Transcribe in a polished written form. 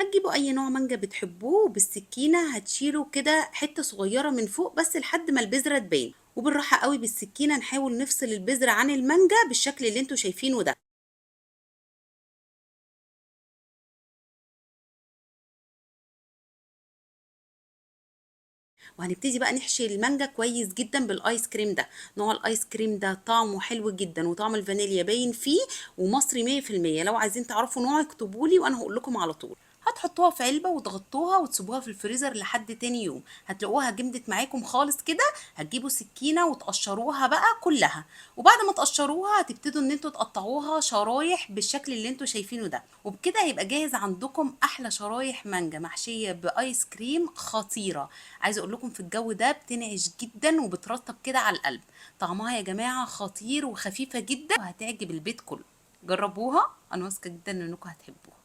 هتجيبوا اي نوع مانجا بتحبوه، وبالسكينه هتشيلوا كده حته صغيره من فوق بس لحد ما البذره تبان، وبالراحه قوي بالسكينه نحاول نفصل البذره عن المانجا بالشكل اللي انتوا شايفينه ده. وهنبتدي بقى نحشي المانجا كويس جدا بالايس كريم ده. نوع الايس كريم ده طعمه حلو جدا وطعم الفانيليا باين فيه، ومصري 100%. لو عايزين تعرفوا نوع اكتبوا لي وانا هقول لكم على طول. هتحطوها في علبة وتغطوها وتسيبوها في الفريزر لحد تاني يوم، هتلاقوها جمدت معاكم خالص كده. هتجيبوا سكينة وتقشروها بقى كلها، وبعد ما تقشروها هتبتدوا ان انتوا تقطعوها شرايح بالشكل اللي انتوا شايفينه ده، وبكده هيبقى جاهز عندكم احلى شرايح مانجا محشية بايس كريم خطيرة. عايزه اقول لكم في الجو ده بتنعش جدا وبترطب كده على القلب. طعمها يا جماعه خطير وخفيفه جدا وهتعجب البيت كله. جربوها، انا واثقه جدا انكم هتحبوها.